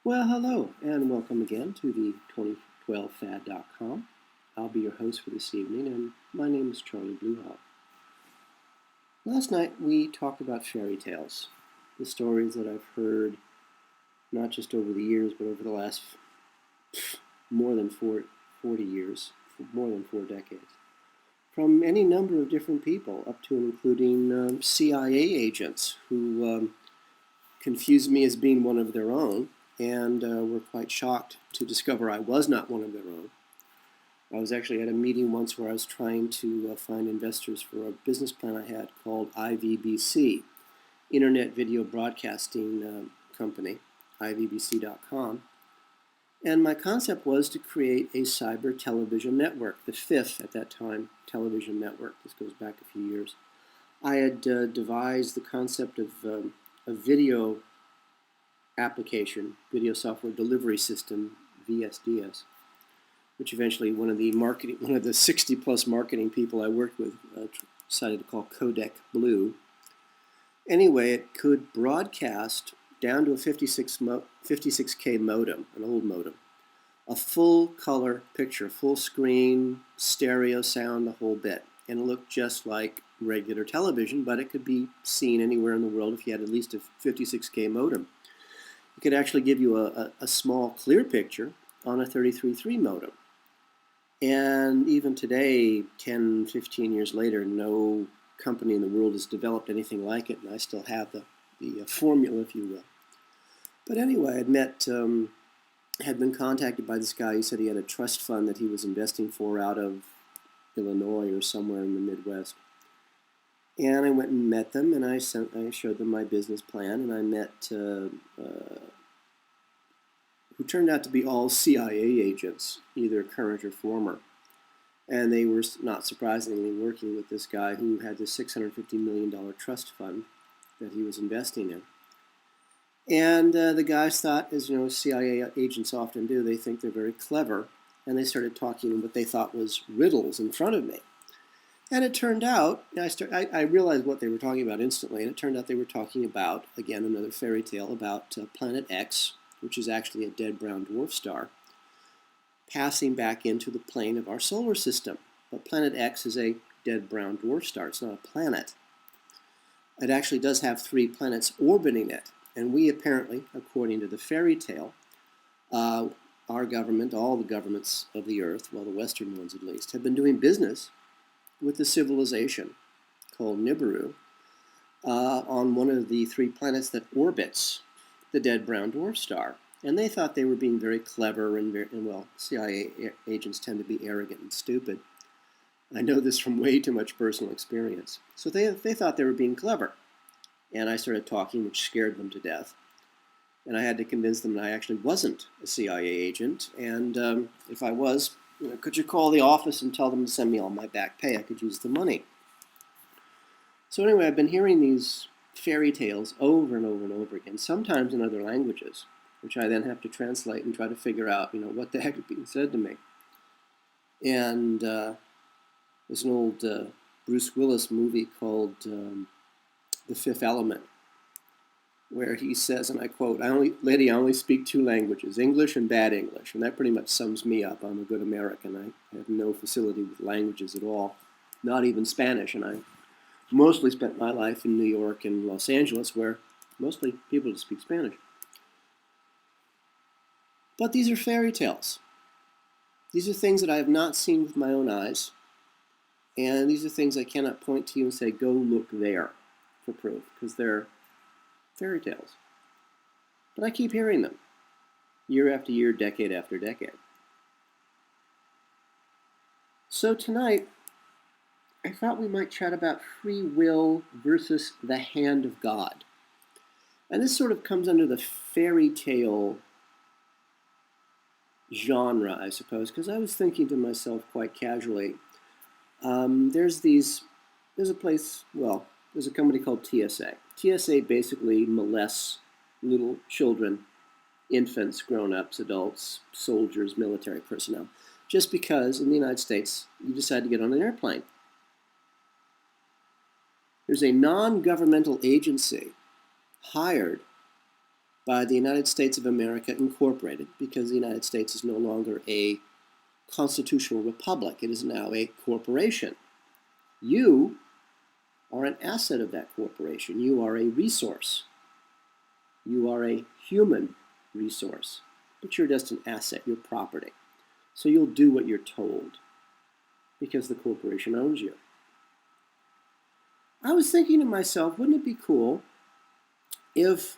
Well, hello, and welcome again to the 2012fad.com. I'll be your host for this evening, and my name is Charlie Bluehawk. Last night we talked about fairy tales, the stories that I've heard not just over the years, but over the last more than 40 years, more than 4 decades, from any number of different people, up to and including CIA agents who confused me as being one of their own and were quite shocked to discover I was not one of their own. I was actually at a meeting once where I was trying to find investors for a business plan I had called IVBC, Internet Video Broadcasting Company, IVBC.com. And my concept was to create a cyber television network, the fifth at that time television network. This goes back a few years. I had devised the concept of a video application, video software delivery system, VSDS, which eventually one of the 60 plus marketing people I worked with decided to call Codec Blue. Anyway, it could broadcast down to a 56K modem, an old modem, a full color picture, full screen, stereo sound, the whole bit. And it looked just like regular television, but it could be seen anywhere in the world if you had at least a 56K modem. It could actually give you a small clear picture on a 33.3 modem. And even today, 10, 15 years later, no company in the world has developed anything like it, and I still have the formula, if you will. But anyway, had been contacted by this guy. He said he had a trust fund that he was investing for out of Illinois or somewhere in the Midwest. And I went and met them, and I showed them my business plan, and I met who turned out to be all CIA agents, either current or former. And they were, not surprisingly, working with this guy who had this $650 million trust fund that he was investing in. And the guys thought, as CIA agents often do, they think they're very clever, and they started talking what they thought was riddles in front of me. And it turned out, I realized what they were talking about instantly, and it turned out they were talking about, again, another fairy tale about Planet X, which is actually a dead brown dwarf star, passing back into the plane of our solar system. But Planet X is a dead brown dwarf star. It's not a planet. It actually does have 3 planets orbiting it. And we apparently, according to the fairy tale, our government, all the governments of the earth, well, the Western ones at least, have been doing business with the civilization called Nibiru on one of the 3 planets that orbits the dead brown dwarf star. And they thought they were being very clever, and well, CIA agents tend to be arrogant and stupid. I know this from way too much personal experience. So they thought they were being clever. And I started talking, which scared them to death. And I had to convince them that I actually wasn't a CIA agent. And if I was, could you call the office and tell them to send me all my back pay? I could use the money. So anyway, I've been hearing these fairy tales over and over and over again, sometimes in other languages, which I then have to translate and try to figure out, what the heck is being said to me. And there's an old Bruce Willis movie called The Fifth Element, where he says, and I quote, I only speak 2 languages, English and bad English. And that pretty much sums me up. I'm a good American. I have no facility with languages at all, not even Spanish. And I mostly spent my life in New York and Los Angeles, where mostly people just speak Spanish. But these are fairy tales. These are things that I have not seen with my own eyes. And these are things I cannot point to you and say, go look there for proof, because they're fairy tales. But I keep hearing them, year after year, decade after decade. So tonight, I thought we might chat about free will versus the hand of God. And this sort of comes under the fairy tale genre, I suppose, because I was thinking to myself quite casually, there's a company called TSA. TSA basically molests little children, infants, grown-ups, adults, soldiers, military personnel, just because in the United States you decide to get on an airplane. There's a non-governmental agency hired by the United States of America Incorporated, because the United States is no longer a constitutional republic. It is now a corporation. You are an asset of that corporation. You are a resource. You are a human resource, but you're just an asset, you're property. So you'll do what you're told because the corporation owns you. I was thinking to myself, wouldn't it be cool if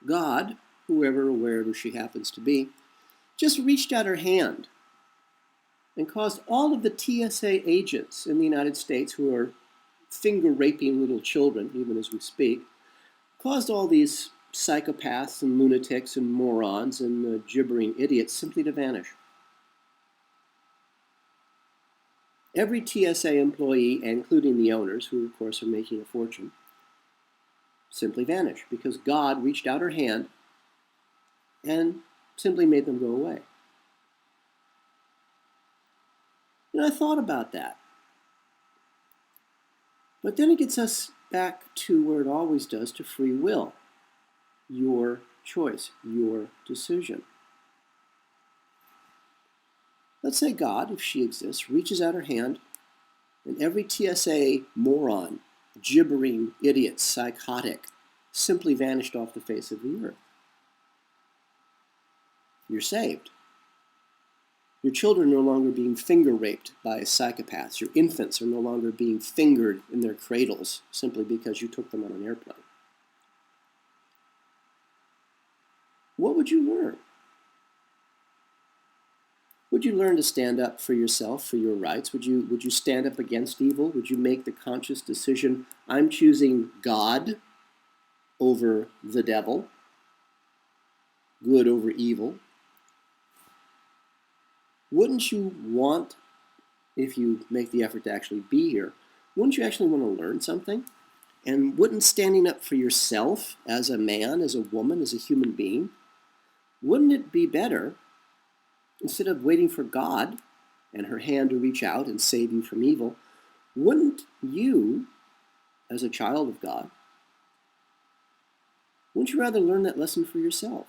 God, whoever or wherever she happens to be, just reached out her hand and caused all of the TSA agents in the United States who are finger raping little children, even as we speak, caused all these psychopaths and lunatics and morons and gibbering idiots simply to vanish. Every TSA employee, including the owners, who of course are making a fortune, simply vanish because God reached out her hand and simply made them go away. And I thought about that. But then it gets us back to where it always does, to free will. Your choice, your decision. Let's say God, if she exists, reaches out her hand and every TSA moron, gibbering idiot, psychotic, simply vanished off the face of the earth. You're saved. Your children are no longer being finger raped by psychopaths. Your infants are no longer being fingered in their cradles simply because you took them on an airplane. What would you learn? Would you learn to stand up for yourself, for your rights? Would you stand up against evil? Would you make the conscious decision, I'm choosing God over the devil, good over evil? Wouldn't you want, if you make the effort to actually be here, wouldn't you actually want to learn something? And wouldn't standing up for yourself as a man, as a woman, as a human being, wouldn't it be better, instead of waiting for God and her hand to reach out and save you from evil, wouldn't you, as a child of God, wouldn't you rather learn that lesson for yourself?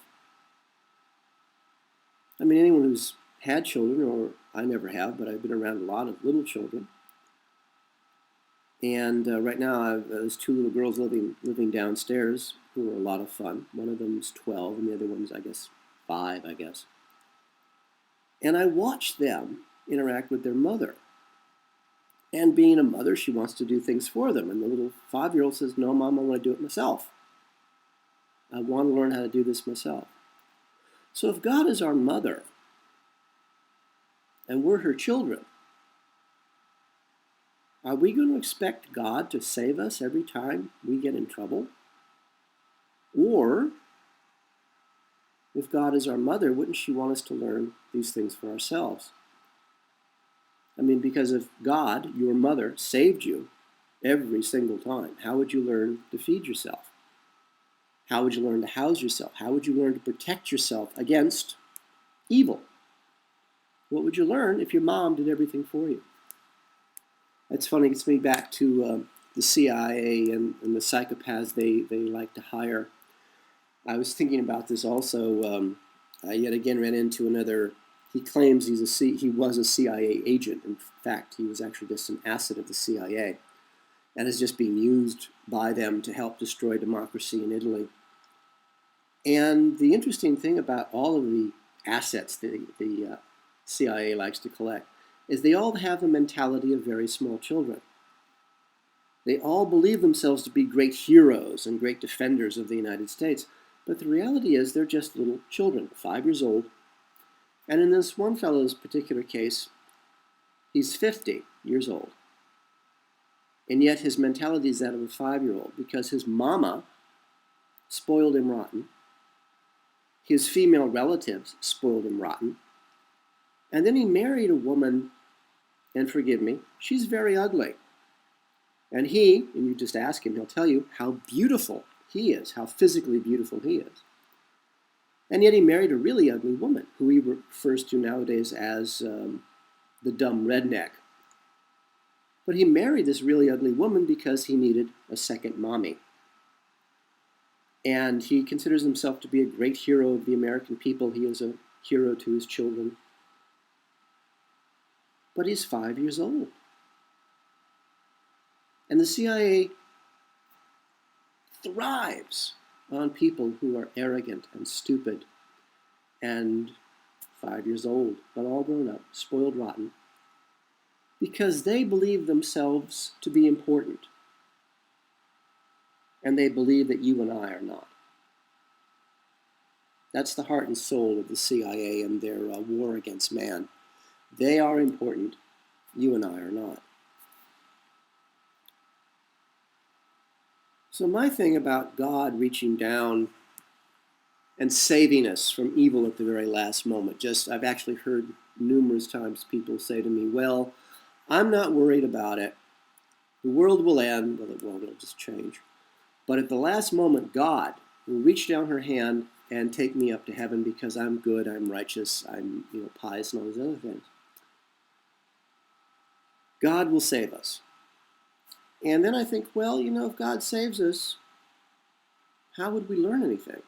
I mean, anyone who's had children, or I never have, but I've been around a lot of little children. And right now, there's two little girls living downstairs who are a lot of fun. One of them's 12, and the other one's, I guess, 5, I guess. And I watch them interact with their mother. And being a mother, she wants to do things for them. And the little 5-year-old says, no, Mom, I want to do it myself. I want to learn how to do this myself. So if God is our mother, and we're her children, are we going to expect God to save us every time we get in trouble? Or, if God is our mother, wouldn't she want us to learn these things for ourselves? I mean, because if God, your mother, saved you every single time, how would you learn to feed yourself? How would you learn to house yourself? How would you learn to protect yourself against evil? What would you learn if your mom did everything for you? It's funny, it gets me back to the CIA and the psychopaths they like to hire. I was thinking about this also. I yet again ran into another. He claims he was a CIA agent. In fact, he was actually just an asset of the CIA and is just being used by them to help destroy democracy in Italy. And the interesting thing about all of the assets that the CIA likes to collect is they all have the mentality of very small children. They all believe themselves to be great heroes and great defenders of the United States, but the reality is they're just little children, 5 years old. And in this one fellow's particular case, he's 50 years old. And yet his mentality is that of a 5-year-old because his mama spoiled him rotten. His female relatives spoiled him rotten. And then he married a woman, and forgive me, she's very ugly. And you just ask him, he'll tell you how beautiful he is, how physically beautiful he is. And yet he married a really ugly woman, who he refers to nowadays as the dumb redneck. But he married this really ugly woman because he needed a second mommy. And he considers himself to be a great hero of the American people. He is a hero to his children. But he's 5 years old. And the CIA thrives on people who are arrogant and stupid and 5 years old, but all grown up, spoiled rotten, because they believe themselves to be important. And they believe that you and I are not. That's the heart and soul of the CIA and their war against man. They are important. You and I are not. So my thing about God reaching down and saving us from evil at the very last moment, I've actually heard numerous times people say to me, well, I'm not worried about it. The world will end. Well, the world will just change. But at the last moment, God will reach down her hand and take me up to heaven because I'm good, I'm righteous, I'm pious and all those other things. God will save us. And then I think, well, if God saves us, how would we learn anything?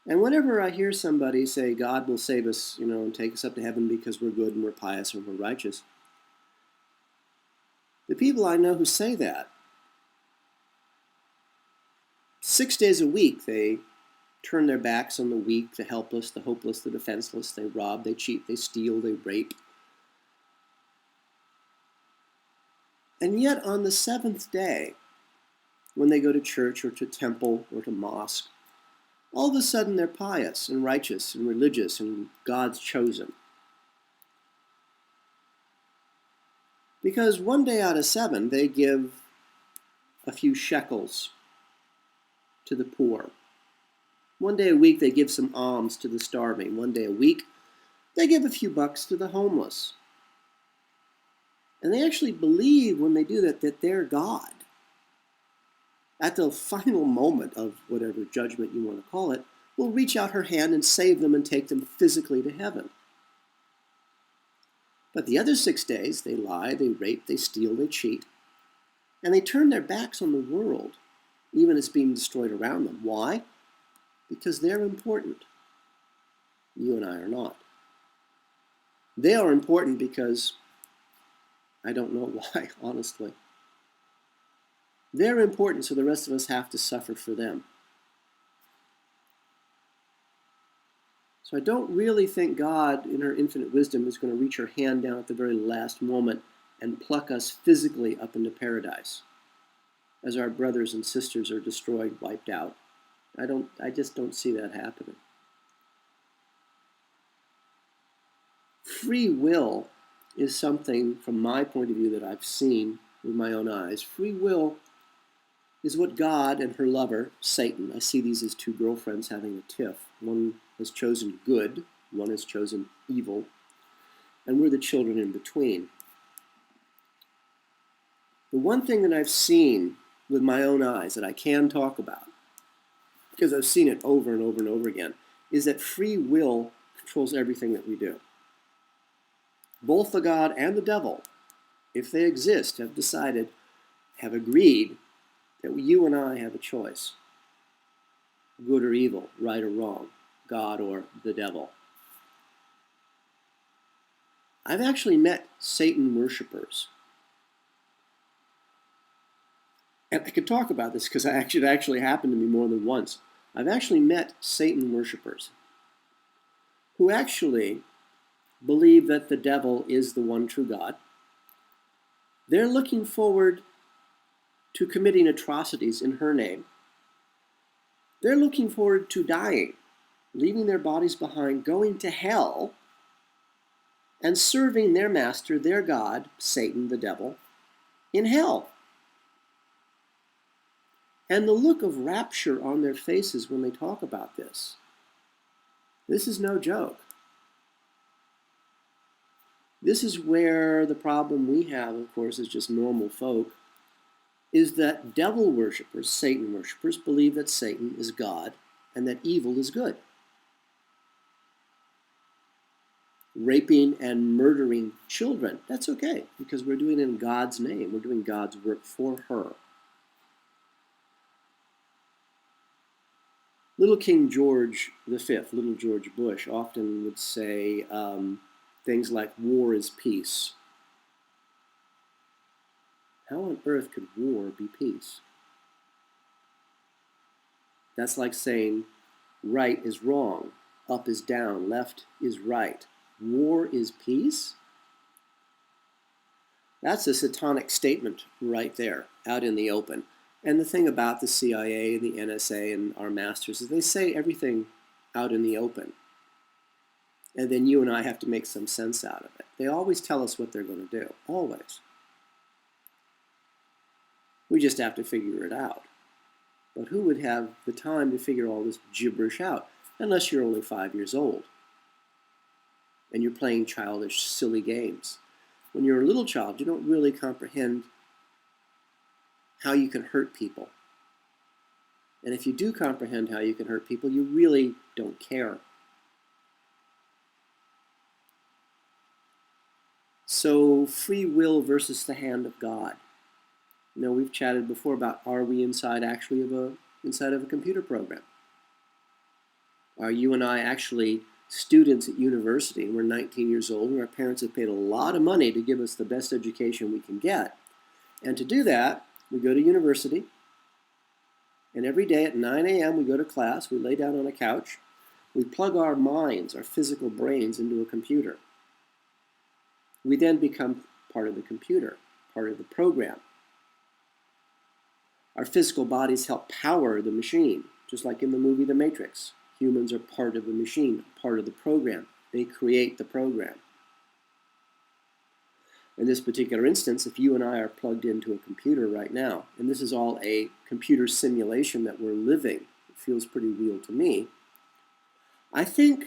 And whenever I hear somebody say God will save us, and take us up to heaven because we're good and we're pious and we're righteous, the people I know who say that, 6 days a week, they turn their backs on the weak, the helpless, the hopeless, the defenseless. They rob, they cheat, they steal, they rape. And yet on the seventh day, when they go to church or to temple or to mosque, all of a sudden they're pious and righteous and religious and God's chosen. Because one day out of 7, they give a few shekels to the poor. One day a week, they give some alms to the starving. One day a week, they give a few bucks to the homeless. And they actually believe when they do that they're God. At the final moment of whatever judgment you want to call it, will reach out her hand and save them and take them physically to heaven. But the other 6 days, they lie, they rape, they steal, they cheat, and they turn their backs on the world, even as being destroyed around them. Why? Because they're important. You and I are not. They are important because I don't know why, honestly. They're important, so the rest of us have to suffer for them. So I don't really think God, in her infinite wisdom, is going to reach her hand down at the very last moment and pluck us physically up into paradise as our brothers and sisters are destroyed, wiped out. I just don't see that happening. Free will is something, from my point of view, that I've seen with my own eyes. Free will is what God and her lover, Satan, I see these as 2 girlfriends having a tiff. One has chosen good, one has chosen evil, and we're the children in between. The one thing that I've seen with my own eyes that I can talk about, because I've seen it over and over and over again, is that free will controls everything that we do. Both the God and the devil, if they exist, have decided, have agreed that you and I have a choice. Good or evil, right or wrong, God or the devil. I've actually met Satan worshipers. And I could talk about this because it actually happened to me more than once. I've actually met Satan worshipers who actually believe that the devil is the one true God. They're looking forward to committing atrocities in her name. They're looking forward to dying, leaving their bodies behind, going to hell, and serving their master, their God, Satan, the devil, in hell. And the look of rapture on their faces when they talk about this. This is no joke. This is where the problem we have, of course, as just normal folk, is that devil worshippers, Satan worshippers, believe that Satan is God and that evil is good. Raping and murdering children, that's okay, because we're doing it in God's name. We're doing God's work for her. Little King George V, little George Bush, often would say things like war is peace. How on earth could war be peace? That's like saying right is wrong, up is down, left is right. War is peace? That's a satanic statement right there, out in the open. And the thing about the CIA and the NSA and our masters is they say everything out in the open. And then you and I have to make some sense out of it. They always tell us what they're going to do, always. We just have to figure it out. But who would have the time to figure all this gibberish out, unless you're only 5 years old and you're playing childish, silly games? When you're a little child, you don't really comprehend how you can hurt people. And if you do comprehend how you can hurt people, you really don't care. So, free will versus the hand of God. You know, we've chatted before about, are we inside of a computer program? Are you and I actually students at university, and we're 19 years old, and our parents have paid a lot of money to give us the best education we can get? And to do that, we go to university, and every day at 9 a.m. we go to class, we lay down on a couch, we plug our minds, our physical brains, into a computer. We then become part of the computer, part of the program. Our physical bodies help power the machine, just like in the movie The Matrix. Humans are part of the machine, part of the program. They create the program. In this particular instance, if you and I are plugged into a computer right now, and this is all a computer simulation that we're living, it feels pretty real to me, I think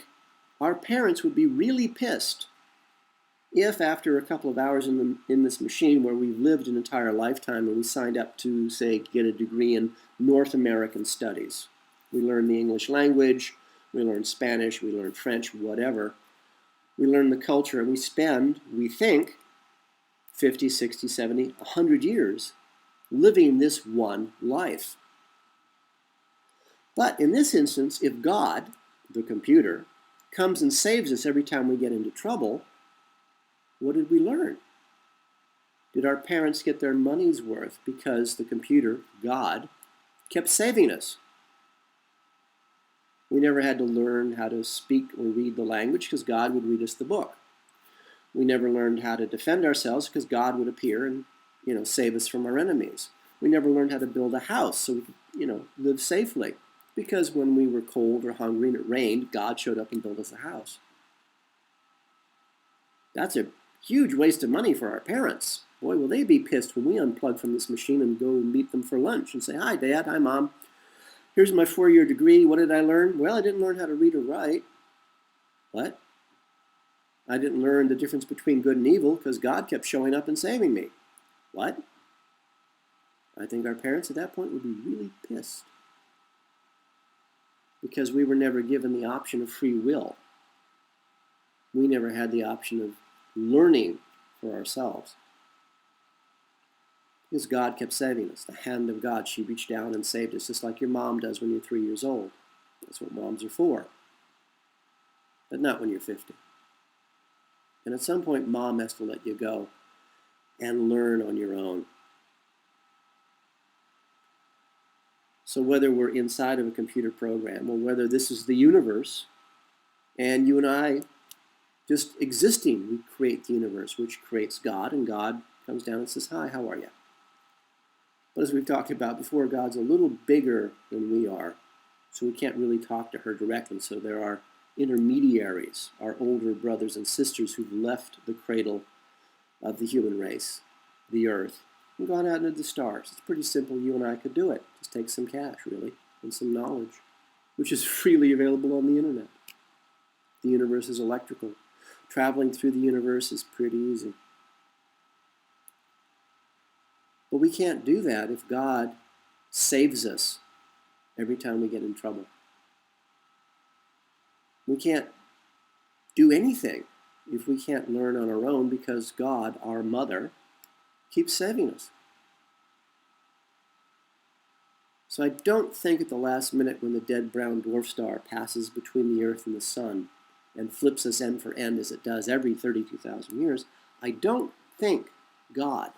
our parents would be really pissed if after a couple of hours in this machine where we've lived an entire lifetime and we signed up to, say, get a degree in North American studies. We learn the English language, we learn Spanish, we learn French, whatever. We learn the culture, and we spend, we think, 50, 60, 70, 100 years living this one life. But in this instance, if God, the computer, comes and saves us every time we get into trouble, what did we learn? Did our parents get their money's worth because the computer, God, kept saving us? We never had to learn how to speak or read the language because God would read us the book. We never learned how to defend ourselves because God would appear and, save us from our enemies. We never learned how to build a house so we could, live safely, because when we were cold or hungry and it rained, God showed up and built us a house. That's a huge waste of money for our parents. Boy, will they be pissed when we unplug from this machine and go and meet them for lunch and say, "Hi, Dad. Hi, Mom. Here's my 4-year degree. What did I learn?" "Well, I didn't learn how to read or write." "What?" "I didn't learn the difference between good and evil because God kept showing up and saving me." "What?" I think our parents at that point would be really pissed because we were never given the option of free will. We never had the option of learning for ourselves. Because God kept saving us. The hand of God, she reached down and saved us, just like your mom does when you're 3 years old. That's what moms are for. But not when you're 50. And at some point, mom has to let you go and learn on your own. So whether we're inside of a computer program or whether this is the universe and you and I just existing, we create the universe, which creates God, and God comes down and says, "Hi, how are you?" But as we've talked about before, God's a little bigger than we are, so we can't really talk to her directly. So there are intermediaries, our older brothers and sisters who've left the cradle of the human race, the earth, and gone out into the stars. It's pretty simple. You and I could do it. Just take some cash, really, and some knowledge, which is freely available on the internet. The universe is electrical. Traveling through the universe is pretty easy. But we can't do that if God saves us every time we get in trouble. We can't do anything if we can't learn on our own because God, our mother, keeps saving us. So I don't think at the last minute when the dead brown dwarf star passes between the Earth and the Sun and flips us end for end as it does every 32,000 years, I don't think God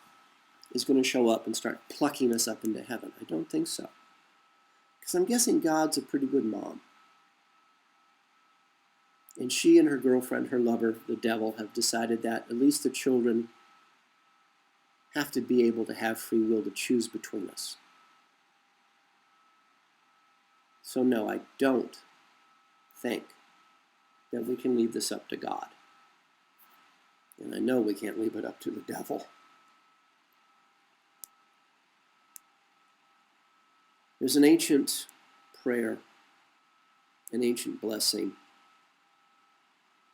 is going to show up and start plucking us up into heaven. I don't think so. Because I'm guessing God's a pretty good mom. And she and her girlfriend, her lover, the devil, have decided that at least the children have to be able to have free will to choose between us. So no, I don't think that we can leave this up to God. And I know we can't leave it up to the devil. There's an ancient prayer, an ancient blessing,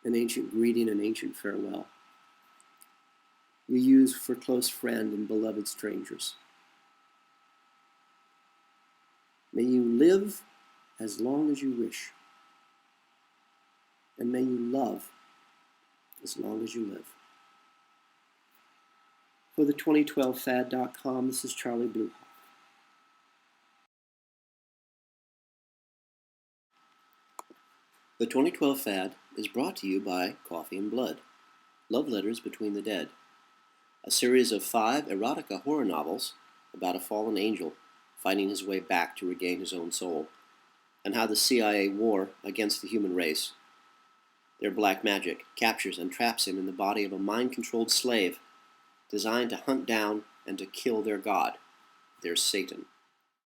an ancient greeting, an ancient farewell we use for close friend and beloved strangers. May you live as long as you wish, and may you love as long as you live. For the 2012fad.com, this is Charlie Bluehawk. The 2012 Fad is brought to you by Coffee and Blood, Love Letters Between the Dead, a series of 5 erotica horror novels about a fallen angel finding his way back to regain his own soul, and how the CIA war against the human race, their black magic, captures and traps him in the body of a mind-controlled slave designed to hunt down and to kill their god, their Satan.